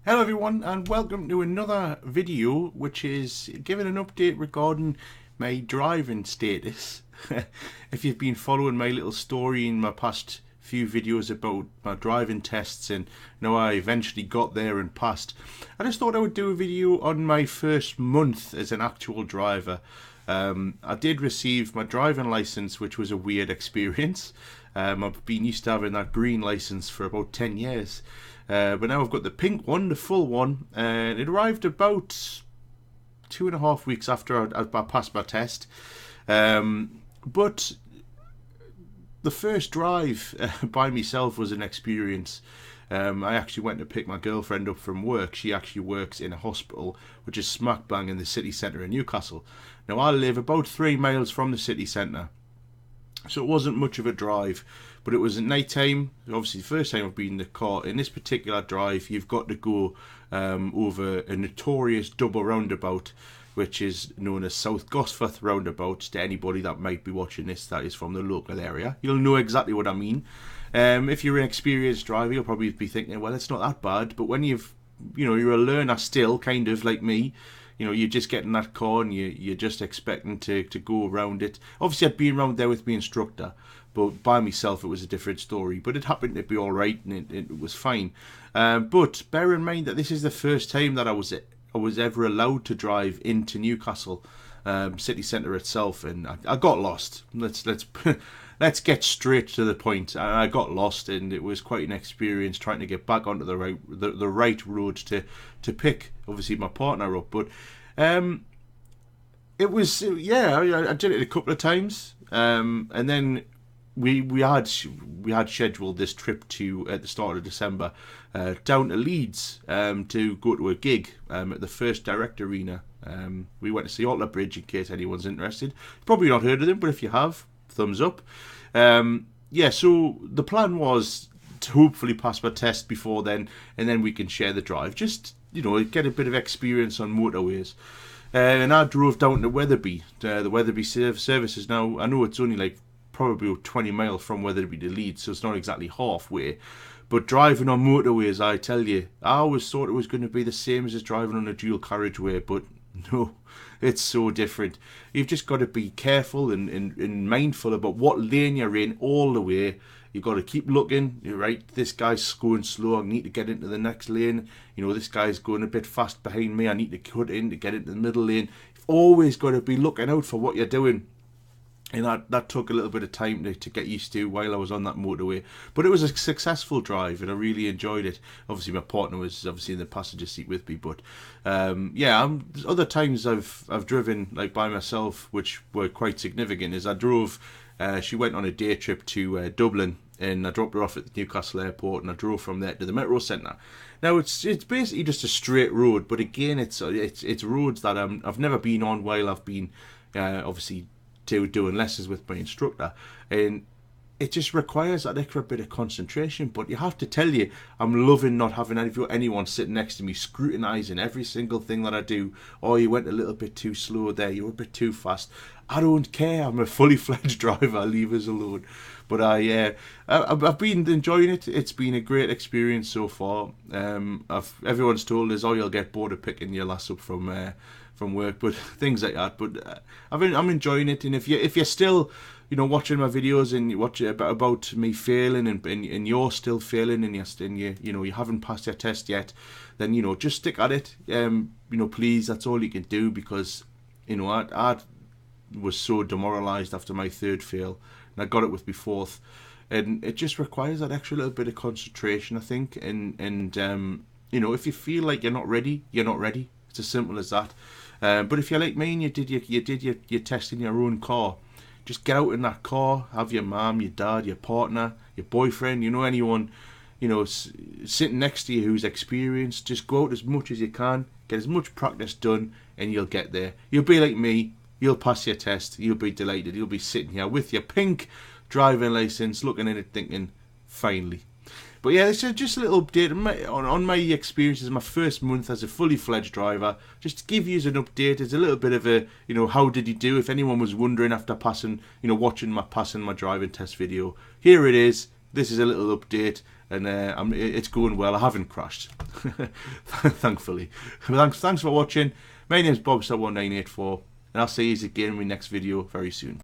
Hello everyone and welcome to another video which is giving an update regarding my driving status. If you've been following my little story in my past few videos about my driving tests and how I eventually got there and passed, I just thought I would do a video on my first month as an actual driver. I did receive my driving license, which was a weird experience. I've been used to having that green license for about 10 years. But now I've got the pink one, the full one, and it arrived about 2.5 weeks after I passed my test. But the first drive by myself was an experience. I actually went to pick my girlfriend up from work. She actually works in a hospital which is smack bang in the city centre in Newcastle. Now I live about 3 miles from the city centre, so it wasn't much of a drive, but it was at night time. Obviously the first time I've been in the car. In this particular drive you've got to go over a notorious double roundabout which is known as South Gosforth roundabout. To anybody that might be watching this that is from the local area, you'll know exactly what I mean. If you're an experienced driver you'll probably be thinking, well, it's not that bad, but when you're a learner still, kind of like me, you're just getting that car and you're just expecting to go around it. Obviously I'd been around there with my instructor, but by myself it was a different story. But it happened to be alright and it was fine. But bear in mind that this is the first time that I was ever allowed to drive into Newcastle city centre itself, and I got lost. Let's get straight to the point. I got lost, and it was quite an experience trying to get back onto the right road to pick obviously my partner up. But it was I did it a couple of times, and then we had scheduled this trip to at the start of December down to Leeds to go to a gig at the First Direct Arena. We went to see Alter Bridge, in case anyone's interested. Probably not heard of them, but if you have, thumbs up. So the plan was to hopefully pass my test before then, and then we can share the drive. Just get a bit of experience on motorways. And I drove down to Wetherby. The Wetherby services. Now I know it's only like probably 20 miles from Wetherby to Leeds, so it's not exactly halfway. But driving on motorways, I tell you, I always thought it was going to be the same as driving on a dual carriageway, but no, it's so different. You've just got to be careful and mindful about what lane you're in all the way. You've got to keep looking. You're right, this guy's going slow, I need to get into the next lane. This guy's going a bit fast behind me, I need to cut in to get into the middle lane. You've always got to be looking out for what you're doing. And that took a little bit of time to get used to while I was on that motorway. But it was a successful drive and I really enjoyed it. Obviously my partner was obviously in the passenger seat with me. But other times I've driven like by myself, which were quite significant, is I drove, she went on a day trip to Dublin, and I dropped her off at the Newcastle airport, and I drove from there to the Metro Centre. Now it's basically just a straight road, but again it's roads that I've never been on while I've been obviously doing lessons with my instructor, and it just requires that extra bit of concentration. But you have to tell you, I'm loving not having anyone sitting next to me scrutinising every single thing that I do. Oh, you went a little bit too slow there, you were a bit too fast. I don't care, I'm a fully fledged driver, leave us alone. But I've been enjoying it. It's been a great experience so far. Everyone's told us, oh, you'll get bored of picking your lass up from work, but things like that. But I'm enjoying it. And if you're still watching my videos and you watch about me failing and you're still failing and you haven't passed your test yet, then just stick at it. Please, that's all you can do, because I was so demoralised after my third fail, and I got it with my fourth, and it just requires that extra little bit of concentration, I think. And if you feel like you're not ready, you're not ready. It's as simple as that. But if you're like me and you did your test in your own car, just get out in that car, have your mum, your dad, your partner, your boyfriend, anyone, sitting next to you who's experienced. Just go out as much as you can, get as much practice done, and you'll get there. You'll be like me, you'll pass your test, you'll be delighted, you'll be sitting here with your pink driving licence, looking at it thinking, finally. But yeah, it's just a little update on my experiences, my first month as a fully fledged driver. Just to give you an update, it's a little bit of a, how did you do? If anyone was wondering after watching my driving test video, here it is. this is a little update, and it's going well. I haven't crashed, thankfully. Thanks for watching. My name's Bobster1984, and I'll see you again in my next video very soon.